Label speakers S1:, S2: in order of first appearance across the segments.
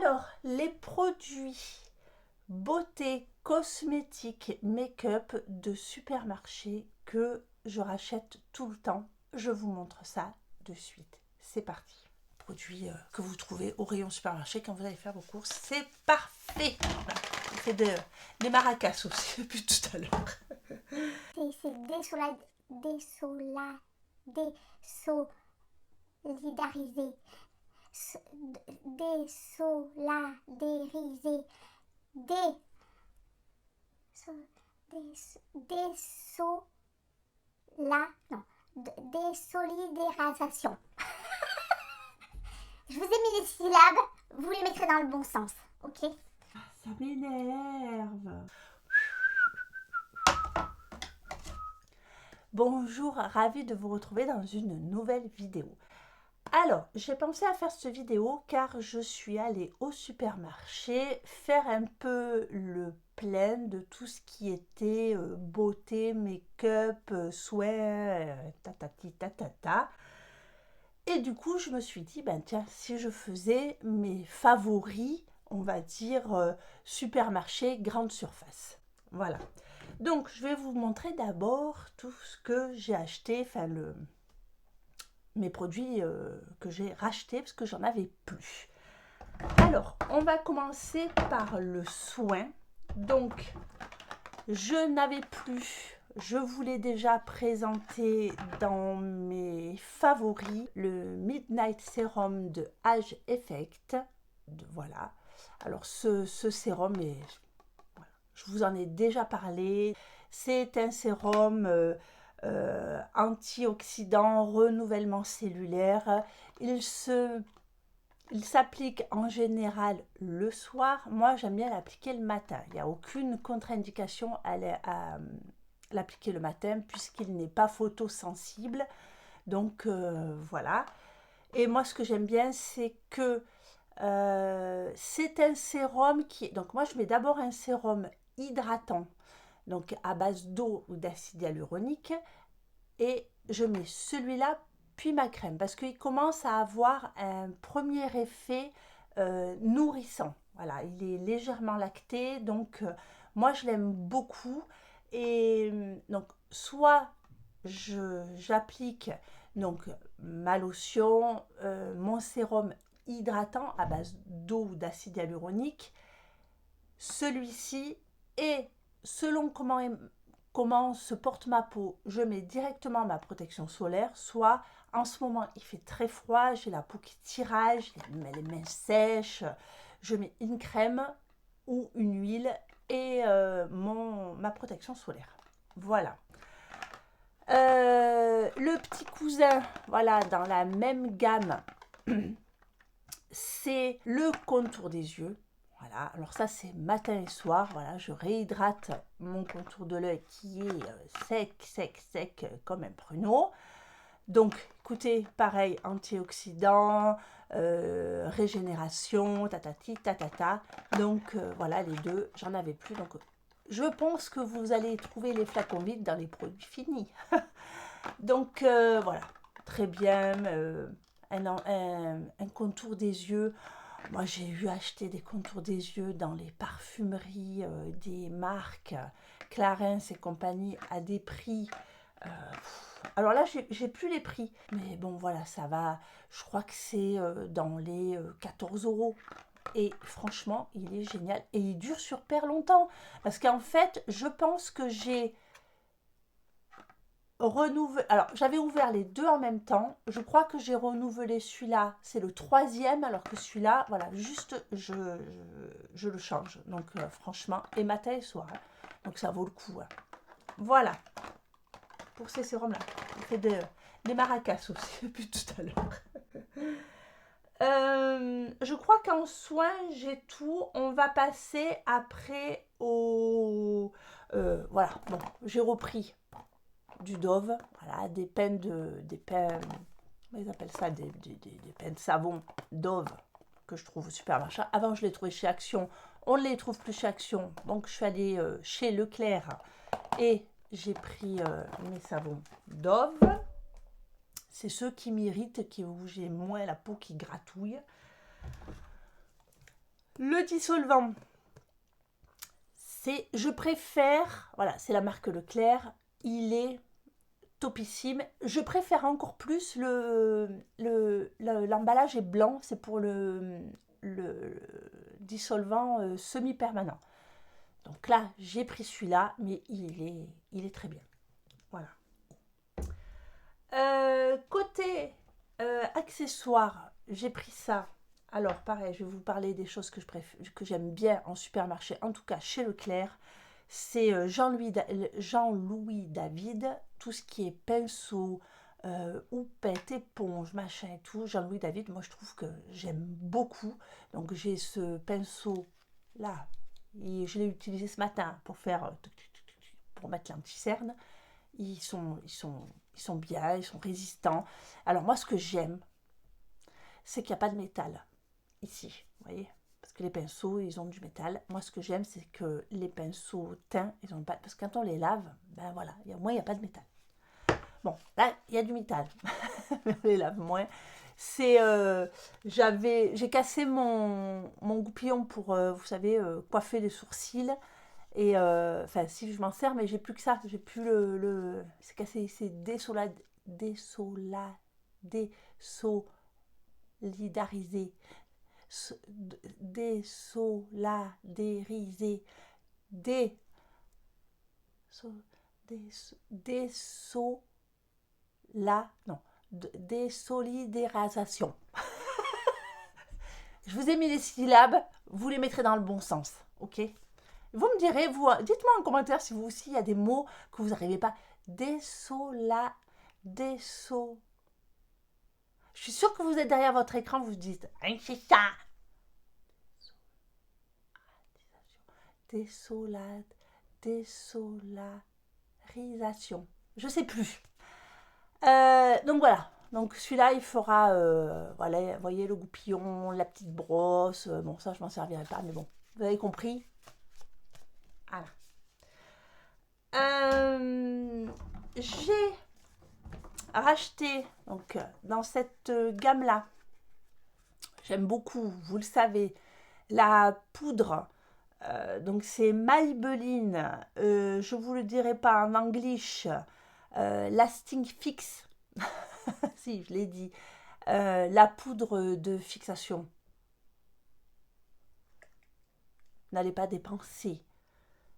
S1: Alors, les produits beauté, cosmétiques, make-up de supermarché que je rachète tout le temps. Je vous montre ça de suite. C'est parti. Produits que vous trouvez au rayon supermarché quand vous allez faire vos courses. C'est parfait. Voilà. C'est des maracas aussi depuis tout à l'heure.
S2: C'est désolidarisé. Désolidariser. Dé, so- non, désolidarisation. Je vous ai mis les syllabes, vous les mettrez dans le bon sens, ok?
S1: Ça m'énerve. Bonjour, ravie de vous retrouver dans une nouvelle vidéo. Alors, j'ai pensé à faire cette vidéo car je suis allée au supermarché faire un peu le plein de tout ce qui était beauté, make-up, soins, tatati tatata. Et du coup, je me suis dit, ben tiens, si je faisais mes favoris, on va dire supermarché, grande surface. Voilà. Donc, je vais vous montrer d'abord tout ce que j'ai acheté, enfin mes produits que j'ai rachetés parce que j'en avais plus. Alors, on va commencer par le soin. Donc, je n'avais plus, je vous l'ai déjà présenté dans mes favoris, le Midnight Serum de Age Effect. Voilà. Alors, ce sérum, voilà, je vous en ai déjà parlé. C'est un sérum antioxydant, renouvellement cellulaire. Il s'applique en général le soir. Moi, j'aime bien l'appliquer le matin. Il n'y a aucune contre-indication à l'appliquer le matin puisqu'il n'est pas photosensible. Donc, voilà. Et moi, ce que j'aime bien, c'est que c'est un sérum qui... Donc, moi, je mets d'abord un sérum hydratant, donc à base d'eau ou d'acide hyaluronique. Et je mets celui-là puis ma crème parce qu'il commence à avoir un premier effet nourrissant. Voilà, il est légèrement lacté, donc moi je l'aime beaucoup. Et donc soit j'applique donc ma lotion, mon sérum hydratant à base d'eau ou d'acide hyaluronique, celui-ci, et selon comment se porte ma peau, je mets directement ma protection solaire. Soit en ce moment il fait très froid, j'ai la peau qui tirage, les mains sèches, je mets une crème ou une huile et ma protection solaire. Voilà. Le petit cousin, voilà, dans la même gamme, c'est le contour des yeux. Voilà, alors ça c'est matin et soir. Voilà, je réhydrate mon contour de l'œil qui est sec comme un pruneau. Donc, écoutez, pareil, antioxydant, régénération, tatati, tatata. Donc, voilà, les deux, j'en avais plus. Donc, je pense que vous allez trouver les flacons vides dans les produits finis. Donc, voilà, très bien. Un contour des yeux. Moi, j'ai eu acheter des contours des yeux dans les parfumeries des marques Clarins et compagnie à des prix. Alors là, j'ai plus les prix. Mais bon, voilà, ça va. Je crois que c'est dans les 14 euros. Et franchement, il est génial. Et il dure super longtemps. Parce qu'en fait, je pense que j'ai renouvelé. Alors, j'avais ouvert les deux en même temps. Je crois que j'ai renouvelé celui-là. C'est le troisième, alors que celui-là, voilà, juste, je le change. Donc, franchement, et matin et soir. Hein. Donc, ça vaut le coup. Hein. Voilà. Pour ces sérums-là. On fait des maracas aussi, depuis tout à l'heure. Je crois qu'en soins, j'ai tout. On va passer après au... voilà, bon, j'ai repris du Dove, voilà, des pains, comment ils appellent ça, des pains de savon Dove que je trouve super machin. Avant, je les trouvais chez Action, on ne les trouve plus chez Action, donc je suis allée chez Leclerc et j'ai pris mes savons Dove. C'est ceux qui m'irritent, où j'ai moins la peau qui gratouille. Le dissolvant, je préfère, voilà, c'est la marque Leclerc, il est topissime. Je préfère encore plus l'emballage est blanc, c'est pour le dissolvant semi-permanent. Donc là, j'ai pris celui-là, mais il est très bien. Voilà. Côté accessoires, j'ai pris ça. Alors, pareil, je vais vous parler des choses que j'aime bien en supermarché, en tout cas chez Leclerc. C'est Jean-Louis David, tout ce qui est pinceau, houppette, éponge, machin et tout. Jean-Louis David, moi je trouve que j'aime beaucoup. Donc j'ai ce pinceau là, et je l'ai utilisé ce matin pour pour mettre l'anti-cerne. Ils sont bien, ils sont résistants. Alors moi ce que j'aime, c'est qu'il n'y a pas de métal ici, vous voyez, parce que les pinceaux, ils ont du métal. Moi, ce que j'aime, c'est que les pinceaux teints, ils ont pas... Parce que quand on les lave, ben voilà, moi, il n'y a pas de métal. Bon, là, il y a du métal, mais on les lave moins. J'ai cassé mon goupillon pour, vous savez, coiffer les sourcils. Et, enfin, si je m'en sers, mais j'ai plus que ça. J'ai plus c'est cassé, c'est désolidarisé. Désolidariser, dé, so, non, désolidarisation. Je vous ai mis les syllabes, vous les mettrez dans le bon sens, ok? Vous me direz, dites-moi en commentaire si vous aussi il y a des mots que vous n'arrivez pas. Déso. Je suis sûre que vous êtes derrière votre écran, vous vous dites, c'est ça. Désolarisation. Je sais plus. Donc voilà. Donc celui-là, il fera, voilà, vous voyez le goupillon, la petite brosse. Bon, ça, je m'en servirai pas, mais bon, vous avez compris. Voilà. J'ai racheté, donc, dans cette gamme-là, j'aime beaucoup, vous le savez, la poudre. Donc c'est Maybelline, je vous le dirai pas en anglish, Lasting Fix, si je l'ai dit, la poudre de fixation. N'allez pas dépenser,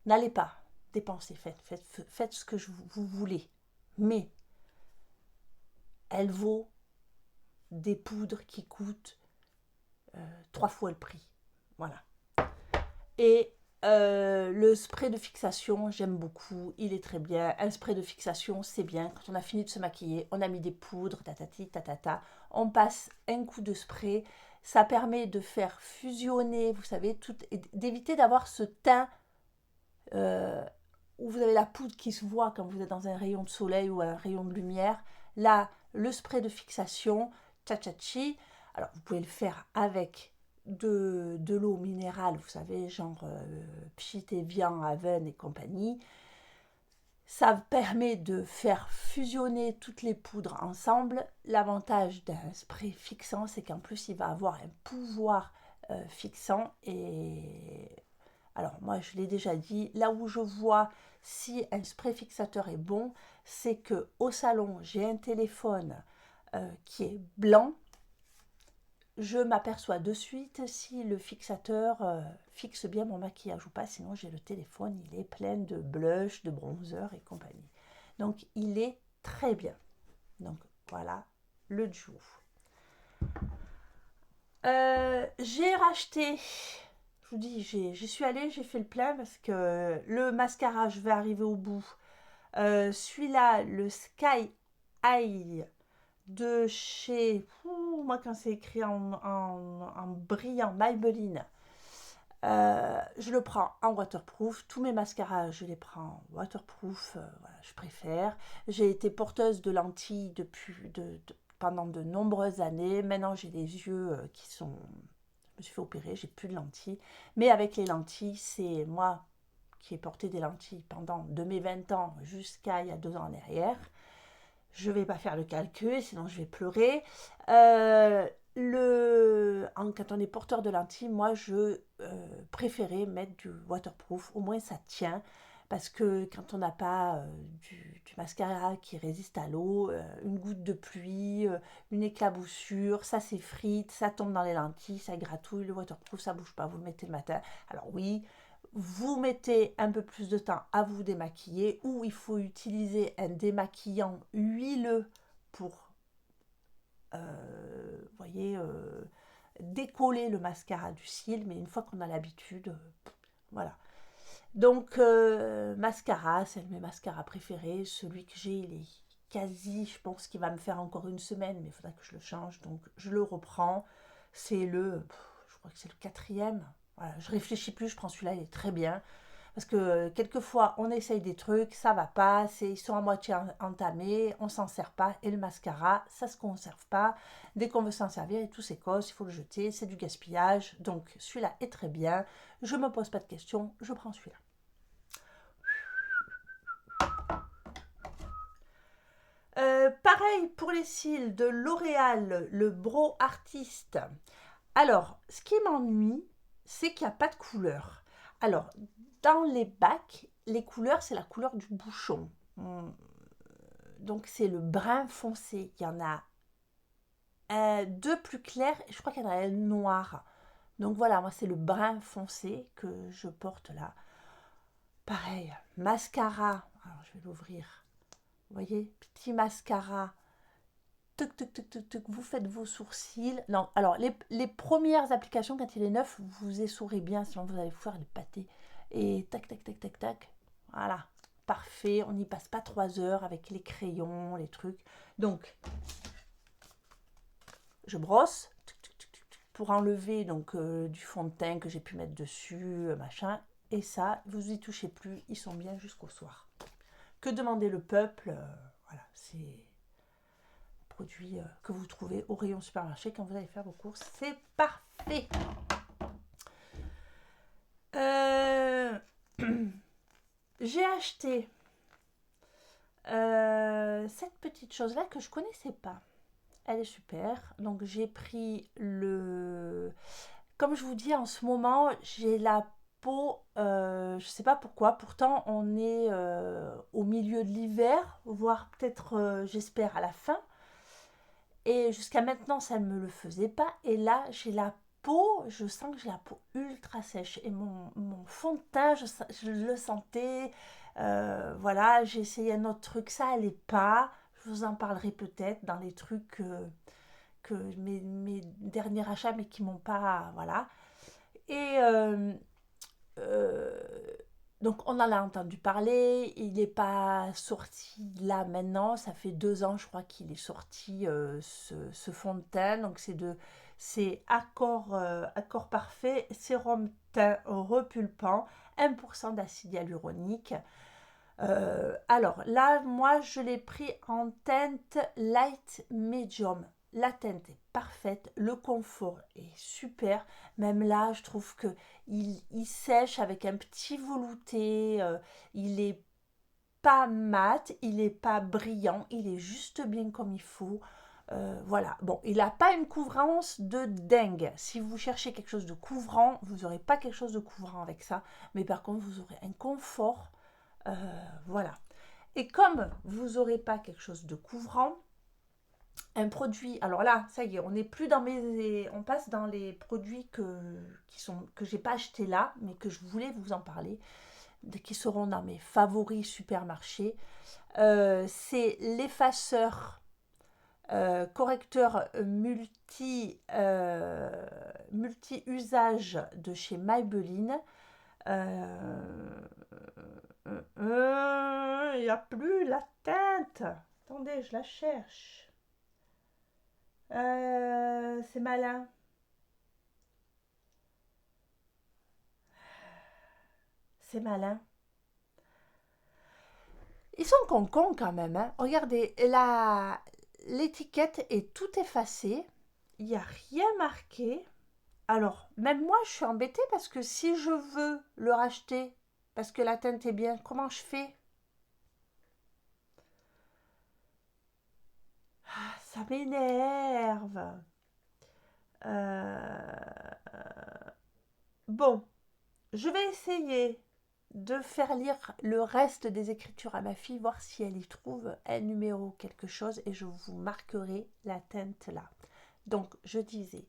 S1: n'allez pas dépenser, faites ce que vous voulez, mais elle vaut des poudres qui coûtent 3 fois le prix, voilà. Et le spray de fixation, j'aime beaucoup, il est très bien. Un spray de fixation, c'est bien. Quand on a fini de se maquiller, on a mis des poudres, tatati, tatata. On passe un coup de spray. Ça permet de faire fusionner, vous savez, d'éviter d'avoir ce teint où vous avez la poudre qui se voit quand vous êtes dans un rayon de soleil ou un rayon de lumière. Là, le spray de fixation, tchachachi. Alors, vous pouvez le faire avec de l'eau minérale, vous savez, genre Pchit et Vian, Aven et compagnie. Ça permet de faire fusionner toutes les poudres ensemble. L'avantage d'un spray fixant, c'est qu'en plus, il va avoir un pouvoir fixant. Et alors, moi, je l'ai déjà dit, là où je vois si un spray fixateur est bon, c'est que au salon, j'ai un téléphone qui est blanc. Je m'aperçois de suite si le fixateur fixe bien mon maquillage ou pas, sinon j'ai le téléphone, il est plein de blush, de bronzer et compagnie. Donc il est très bien. Donc voilà le duo. J'ai racheté, je vous dis, j'y suis allée, j'ai fait le plein parce que le mascara, je vais arriver au bout. Celui-là, le Sky Eye de chez, moi quand c'est écrit en brillant, Maybelline, je le prends en waterproof. Tous mes mascaras, je les prends en waterproof, voilà, je préfère. J'ai été porteuse de lentilles pendant de nombreuses années. Maintenant, j'ai des yeux qui sont... Je me suis fait opérer, j'ai plus de lentilles. Mais avec les lentilles, c'est moi qui ai porté des lentilles pendant de mes 20 ans jusqu'à il y a 2 ans en arrière. Je ne vais pas faire le calcul, sinon je vais pleurer. Quand on est porteur de lentilles, moi je préférais mettre du waterproof, au moins ça tient, parce que quand on n'a pas du mascara qui résiste à l'eau, une goutte de pluie, une éclaboussure, ça s'effrite, ça tombe dans les lentilles, ça gratouille, le waterproof ça bouge pas, vous le mettez le matin. Alors oui, vous mettez un peu plus de temps à vous démaquiller, ou il faut utiliser un démaquillant huileux pour voyez, décoller le mascara du cil, mais une fois qu'on a l'habitude, voilà. Donc, mascara, c'est un de mes mascaras préférés. Celui que j'ai, il est quasi, je pense qu'il va me faire encore une semaine, mais il faudra que je le change. Donc, je le reprends. C'est je crois que c'est le 4e. Voilà, je réfléchis plus, je prends celui-là, il est très bien. Parce que quelquefois, on essaye des trucs, ça va pas, ils sont à moitié entamés, on s'en sert pas. Et le mascara, ça se conserve pas. Dès qu'on veut s'en servir, il tout s'écosse, il faut le jeter, c'est du gaspillage. Donc celui-là est très bien. Je me pose pas de questions, je prends celui-là. Pareil pour les cils de L'Oréal, le Brow Artist. Alors, ce qui m'ennuie, c'est qu'il n'y a pas de couleur. Alors, dans les bacs, les couleurs, c'est la couleur du bouchon. Donc, c'est le brun foncé. Il y en a deux plus clairs et je crois qu'il y en a un noir. Donc voilà, moi, c'est le brun foncé que je porte là. Pareil, mascara. Alors, je vais l'ouvrir. Vous voyez, petit mascara. Tuc, tuc, tuc, tuc, tuc, vous faites vos sourcils. Non, alors les premières applications, quand il est neuf, vous essorez bien, sinon vous allez faire le pâté. Et tac, tac, tac, tac, tac. Voilà, parfait. On n'y passe pas 3 heures avec les crayons, les trucs. Donc, je brosse pour enlever donc du fond de teint que j'ai pu mettre dessus, machin. Et ça, vous y touchez plus, ils sont bien jusqu'au soir. Que demander le peuple voilà, c'est produits que vous trouvez au rayon supermarché quand vous allez faire vos courses. C'est parfait. J'ai acheté cette petite chose-là que je connaissais pas. Elle est super. Donc j'ai pris le... Comme je vous dis, en ce moment, j'ai la peau, je sais pas pourquoi, pourtant on est au milieu de l'hiver, voire peut-être, j'espère, à la fin. Et jusqu'à maintenant, ça ne me le faisait pas. Et là, j'ai la peau, je sens que j'ai la peau ultra sèche. Et mon fond de teint, je le sentais. Voilà, j'ai essayé un autre truc, ça n'allait pas. Je vous en parlerai peut-être dans les trucs que mes derniers achats, mais qui m'ont pas... Voilà. Et euh, donc on en a entendu parler, il n'est pas sorti là maintenant, ça fait 2 ans je crois qu'il est sorti ce fond de teint, donc c'est accord parfait, sérum teint repulpant, 1% d'acide hyaluronique. Alors là, moi je l'ai pris en teinte light medium. La teinte est parfaite, le confort est super. Même là, je trouve que il sèche avec un petit velouté. Il est pas mat, il est pas brillant, il est juste bien comme il faut. Voilà. Bon, il n'a pas une couvrance de dingue. Si vous cherchez quelque chose de couvrant, vous n'aurez pas quelque chose de couvrant avec ça. Mais par contre, vous aurez un confort. Voilà. Et comme vous n'aurez pas quelque chose de couvrant, un produit, alors là, ça y est, on n'est plus dans on passe dans les produits que j'ai pas acheté là, mais que je voulais vous en parler, qui seront dans mes favoris supermarchés. C'est l'effaceur correcteur multi-usage de chez Maybelline. Il n'y a plus la teinte. Attendez, je la cherche. C'est malin. C'est malin. Ils sont con-con quand même. Hein. Regardez, l'étiquette est tout effacée. Il n'y a rien marqué. Alors, même moi, je suis embêtée parce que si je veux le racheter, parce que la teinte est bien, comment je fais? Ça m'énerve. Bon, je vais essayer de faire lire le reste des écritures à ma fille, voir si elle y trouve un numéro quelque chose et je vous marquerai la teinte là. Donc, je disais,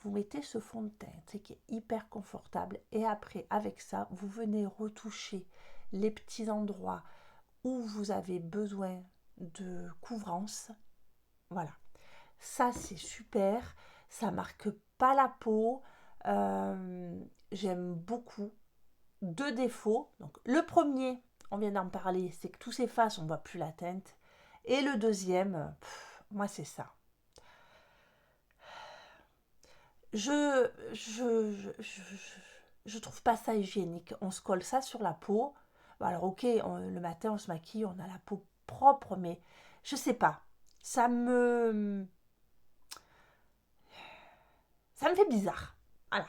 S1: vous mettez ce fond de teinte qui est hyper confortable et après, avec ça, vous venez retoucher les petits endroits où vous avez besoin de couvrance. Voilà. Ça, c'est super. Ça marque pas la peau. J'aime beaucoup. Deux défauts. Donc, le premier, on vient d'en parler, c'est que tout s'efface, on ne voit plus la teinte. Et le deuxième, moi, c'est ça. Je trouve pas ça hygiénique. On se colle ça sur la peau. Alors, ok, le matin, on se maquille, on a la peau propre, mais je sais pas. Ça me. Ça me fait bizarre. Voilà.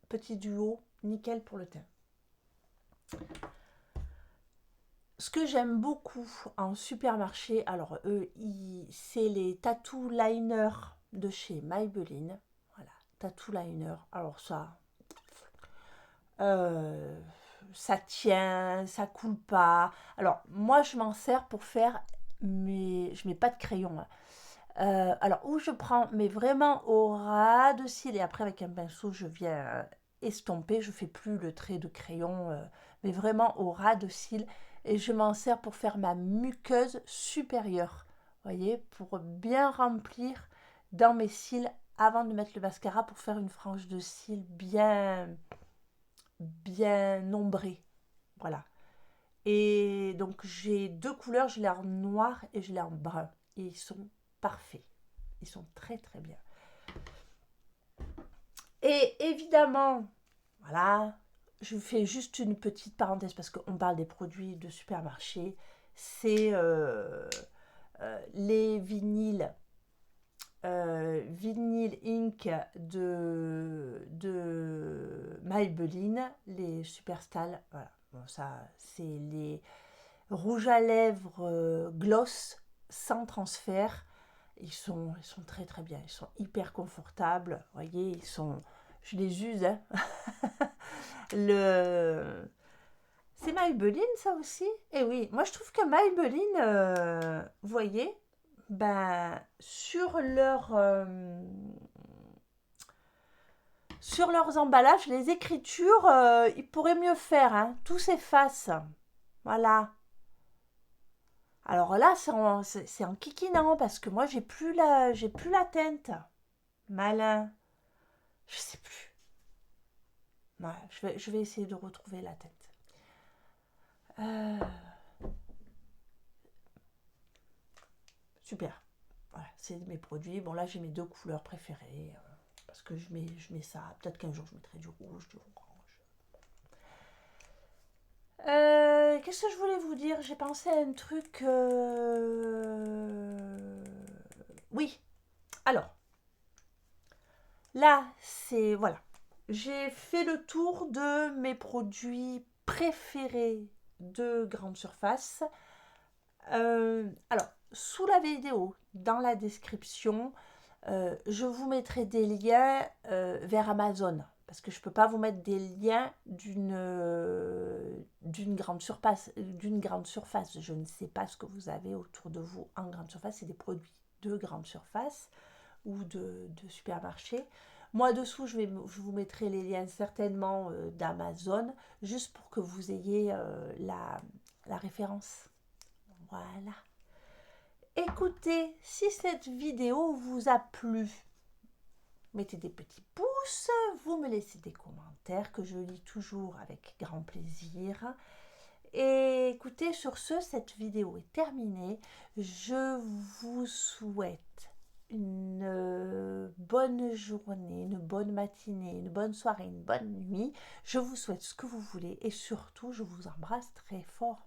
S1: Petit duo, nickel pour le teint. Ce que j'aime beaucoup en supermarché, alors eux, c'est les tattoo liners de chez Maybelline. Voilà, tattoo liner. Alors ça tient, ça coule pas. Alors moi, je m'en sers pour faire mais je mets pas de crayon. Alors où je prends, mais vraiment au ras de cils et après avec un pinceau, je viens estomper. Je fais plus le trait de crayon, mais vraiment au ras de cils. Et je m'en sers pour faire ma muqueuse supérieure. Vous voyez, pour bien remplir dans mes cils avant de mettre le mascara pour faire une frange de cils bien ombrée. Voilà. Et donc j'ai deux couleurs, je l'ai en noir et je l'ai en brun. Et ils sont parfaits. Ils sont très très bien. Et évidemment, voilà, je fais juste une petite parenthèse parce qu'on parle des produits de supermarché. C'est les vinyles. Vinyl Ink de Maybelline, les Superstal. Voilà. Bon, ça, c'est les rouges à lèvres gloss sans transfert. Ils sont très très bien. Ils sont hyper confortables. Vous voyez, je les use. Hein. C'est Maybelline ça aussi. Et oui, moi je trouve que Maybelline, vous voyez, ben sur leurs emballages, les écritures, ils pourraient mieux faire. Hein. Tout s'efface. Voilà. Alors là, c'est en kikinant parce que moi, j'ai plus la teinte. Malin. Je sais plus. Ouais, je vais essayer de retrouver la teinte. Super. Voilà, c'est mes produits. Bon, là, j'ai mes deux couleurs préférées. Parce que je mets ça. Peut-être qu'un jour, je mettrai du rouge, du orange. Qu'est-ce que je voulais vous dire? J'ai pensé à un truc. Oui. Alors, là, c'est... Voilà. J'ai fait le tour de mes produits préférés de grande surface. Alors, sous la vidéo, dans la description, je vous mettrai des liens vers Amazon. Parce que je ne peux pas vous mettre des liens d'une grande surface. Je ne sais pas ce que vous avez autour de vous en grande surface. C'est des produits de grande surface ou de supermarché. Moi, dessous, je vous mettrai les liens certainement d'Amazon, juste pour que vous ayez la référence. Voilà. Écoutez, si cette vidéo vous a plu, mettez des petits pouces, vous me laissez des commentaires que je lis toujours avec grand plaisir. Et écoutez, sur ce, cette vidéo est terminée. Je vous souhaite une bonne journée, une bonne matinée, une bonne soirée, une bonne nuit. Je vous souhaite ce que vous voulez et surtout, je vous embrasse très fort.